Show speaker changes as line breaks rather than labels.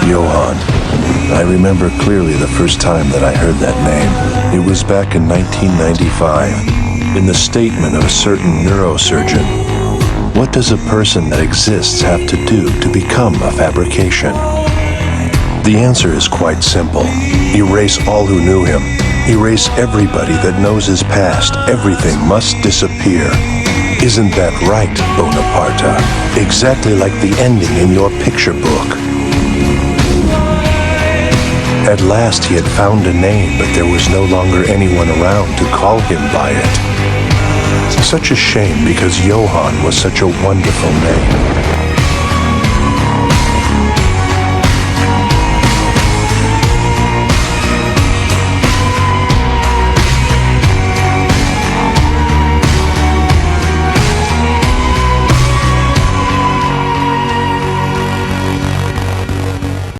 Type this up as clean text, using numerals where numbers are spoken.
Johan. I remember clearly the first time that I heard that name. It was back in 1995, in the statement of a certain neurosurgeon. What does a person that exists have to do to become a fabrication? The answer is quite simple. Erase all who knew him. Erase everybody that knows his past. Everything must disappear. Isn't that right, Bonaparte? Exactly like the ending in your picture book. At last he had found a name, but there was no longer anyone around to call him by it. Such a shame, because Johan was such a wonderful name.